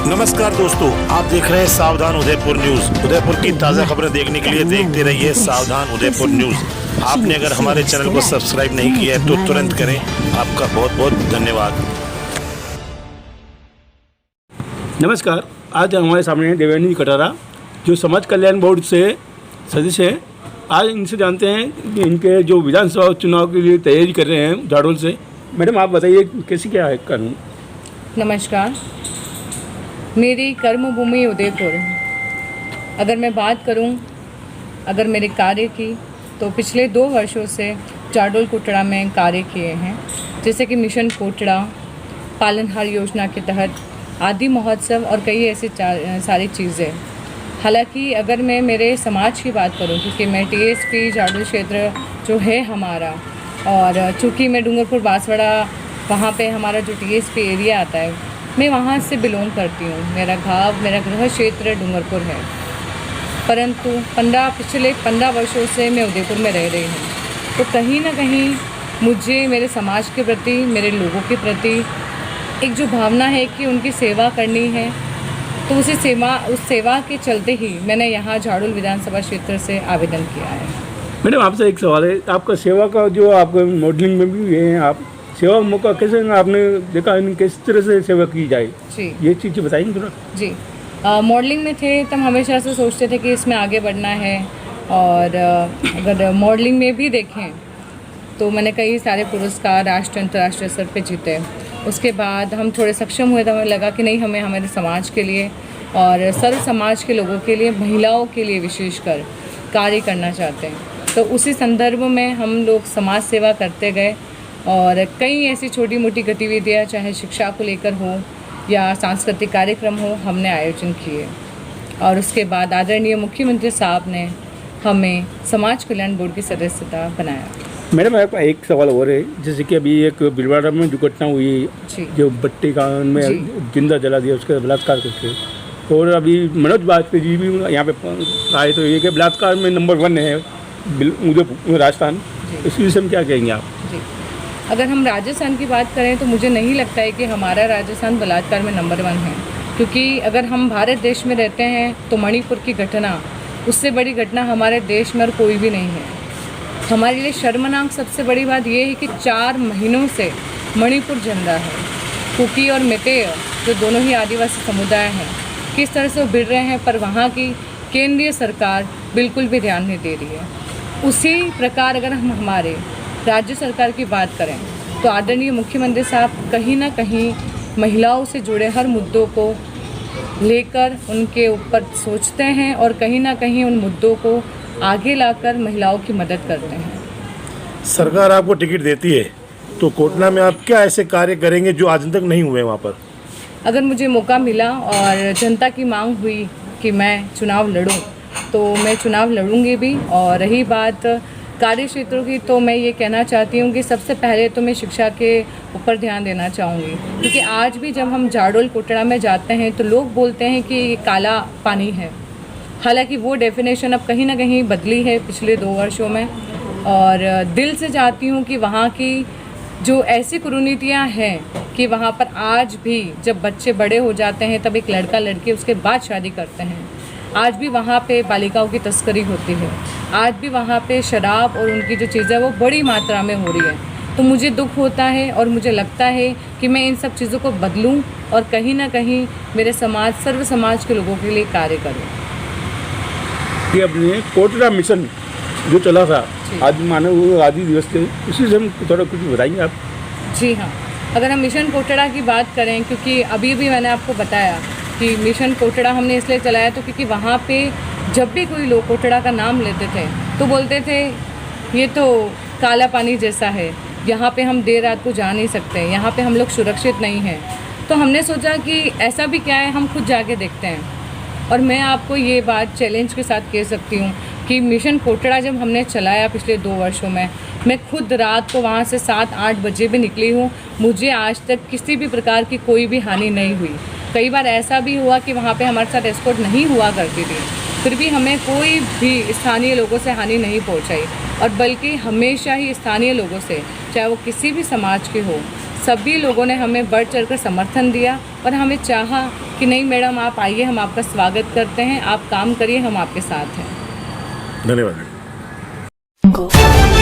नमस्कार दोस्तों, आप देख रहे हैं सावधान उदयपुर न्यूज। उदयपुर की ताज़ा खबरें देखने के लिए देखते रहिए सावधान उदयपुर न्यूज। आपने अगर हमारे चैनल को सब्सक्राइब नहीं किया है तो तुरंत करें। आपका बहुत बहुत धन्यवाद। नमस्कार, आज हमारे सामने हैं देवेंद्र कटारा, जो समाज कल्याण बोर्ड से सदस्य हैं। आज इनसे जानते हैं कि इनके जो विधानसभा चुनाव के लिए तैयारी कर रहे हैं झाड़ोल से। मैडम, आप बताइए कैसी क्या है कानून? नमस्कार, मेरी कर्मभूमि उदयपुर। अगर मैं बात करूं, अगर मेरे कार्य की, तो पिछले 2 वर्षों से झाड़ोल कोटड़ा में कार्य किए हैं, जैसे कि मिशन कोटड़ा, पालनहार योजना के तहत आदि महोत्सव और कई ऐसी सारी चीज़ें। हालांकि अगर मैं मेरे समाज की बात करूं, क्योंकि मैं टीएसपी झाड़ोल क्षेत्र जो है हमारा, और चूँकि मैं डूंगरपुर बांसवाड़ा, वहाँ पे हमारा जो टीएसपी एरिया आता है, मैं वहाँ से बिलोंग करती हूँ। मेरा गृह क्षेत्र डूंगरपुर है, परंतु पिछले 15 वर्षों से मैं उदयपुर में रह रही हूँ। तो कहीं ना कहीं मुझे मेरे समाज के प्रति, मेरे लोगों के प्रति एक जो भावना है कि उनकी सेवा करनी है, तो उस सेवा के चलते ही मैंने यहाँ झाड़ोल विधानसभा क्षेत्र से आवेदन किया है। मैडम, आपसे एक सवाल है। आपका सेवा का जो आप मॉडलिंग में भी हैं, आप सेवा मौका कैसे आपने देखा, किस तरह से सेवा की जाए जी, ये चीज़ बताएंगे थोड़ा? जी, मॉडलिंग में थे तब हमेशा से सोचते थे कि इसमें आगे बढ़ना है। और अगर मॉडलिंग में भी देखें तो मैंने कई सारे पुरस्कार राष्ट्रीय अंतर्राष्ट्रीय स्तर पे जीते। उसके बाद हम थोड़े सक्षम हुए तो हमें लगा कि नहीं, हमें हमारे समाज के लिए और सर्व समाज के लोगों के लिए, महिलाओं के लिए विशेषकर कार्य करना चाहते हैं। तो उसी संदर्भ में हम लोग समाज सेवा करते गए और कई ऐसी छोटी मोटी गतिविधियाँ, चाहे शिक्षा को लेकर हो या सांस्कृतिक कार्यक्रम हो, हमने आयोजन किए। और उसके बाद आदरणीय मुख्यमंत्री साहब ने हमें समाज कल्याण बोर्ड की सदस्यता बनाया। मैडम, आपका एक सवाल और है। जैसे कि अभी एक बिलवाड़ा में जो घटना हुई, जो भट्टी कांड में जिंदा जला दिया, उसका बलात्कार करके, और अभी मनोज वाजपेयी जी भी यहाँ पे आए, तो ये कि बलात्कार में नंबर 1 है उदयपुर राजस्थान। इस विषय में क्या कहेंगे आप? जी, अगर हम राजस्थान की बात करें तो मुझे नहीं लगता है कि हमारा राजस्थान बलात्कार में नंबर 1 है, क्योंकि अगर हम भारत देश में रहते हैं तो मणिपुर की घटना, उससे बड़ी घटना हमारे देश में और कोई भी नहीं है। हमारे लिए शर्मनाक सबसे बड़ी बात यह है कि 4 महीनों से मणिपुर जल रहा है। कुकी और मेतेय, जो दोनों ही आदिवासी समुदाय हैं, किस तरह से भिड़ रहे हैं, पर वहाँ की केंद्रीय सरकार बिल्कुल भी ध्यान नहीं दे रही है। उसी प्रकार अगर हम हमारे राज्य सरकार की बात करें तो आदरणीय मुख्यमंत्री साहब कहीं ना कहीं महिलाओं से जुड़े हर मुद्दों को लेकर उनके ऊपर सोचते हैं और कहीं ना कहीं उन मुद्दों को आगे लाकर महिलाओं की मदद करते हैं। सरकार आपको टिकट देती है तो कोटड़ा में आप क्या ऐसे कार्य करेंगे जो आज तक नहीं हुए वहाँ पर? अगर मुझे मौका मिला और जनता की मांग हुई कि मैं चुनाव लड़ूं, तो मैं चुनाव लड़ूंगी भी। और रही बात कार्य क्षेत्रों की, तो मैं ये कहना चाहती हूँ कि सबसे पहले तो मैं शिक्षा के ऊपर ध्यान देना चाहूँगी, क्योंकि आज भी जब हम झाड़ोल कोटड़ा में जाते हैं तो लोग बोलते हैं कि ये काला पानी है। हालांकि वो डेफिनेशन अब कहीं ना कहीं बदली है पिछले 2 वर्षों में। और दिल से चाहती हूँ कि वहाँ की जो ऐसी कुरीतियाँ हैं कि वहाँ पर आज भी जब बच्चे बड़े हो जाते हैं तब एक लड़का लड़की उसके बाद शादी करते हैं। आज भी वहाँ पे बालिकाओं की तस्करी होती है। आज भी वहाँ पे शराब और उनकी जो चीज़ें वो बड़ी मात्रा में हो रही है। तो मुझे दुख होता है और मुझे लगता है कि मैं इन सब चीज़ों को बदलूं और कहीं ना कहीं मेरे समाज, सर्व समाज के लोगों के लिए कार्य करूं। ये अपने कोटड़ा मिशन जो चला था, आज मानव आदि दिवस थे, इसी से हम थोड़ा कुछ बताएंगे आप? जी हाँ, अगर हम मिशन कोटड़ा की बात करें, क्योंकि अभी भी मैंने आपको बताया कि मिशन कोटड़ा हमने इसलिए चलाया तो क्योंकि वहाँ पे जब भी कोई लोग कोटड़ा का नाम लेते थे तो बोलते थे ये तो काला पानी जैसा है, यहाँ पे हम देर रात को जा नहीं सकते, यहाँ पे हम लोग सुरक्षित नहीं हैं। तो हमने सोचा कि ऐसा भी क्या है, हम खुद जाके देखते हैं। और मैं आपको ये बात चैलेंज के साथ कह सकती हूँ कि मिशन कोटड़ा जब हमने चलाया पिछले 2 वर्षों में, मैं खुद रात को वहाँ से 7-8 बजे भी निकली हूँ। मुझे आज तक किसी भी प्रकार की कोई भी हानि नहीं हुई। कई बार ऐसा भी हुआ कि वहाँ पे हमारे साथ एस्कॉर्ट नहीं हुआ करती थी, फिर भी हमें कोई भी स्थानीय लोगों से हानि नहीं पहुँचाई। और बल्कि हमेशा ही स्थानीय लोगों से, चाहे वो किसी भी समाज के हो, सभी लोगों ने हमें बढ़ चढ़कर समर्थन दिया और हमें चाहा कि नहीं मैडम आप आइए, हम आपका स्वागत करते हैं, आप काम करिए, हम आपके साथ हैं। धन्यवाद। Jungle.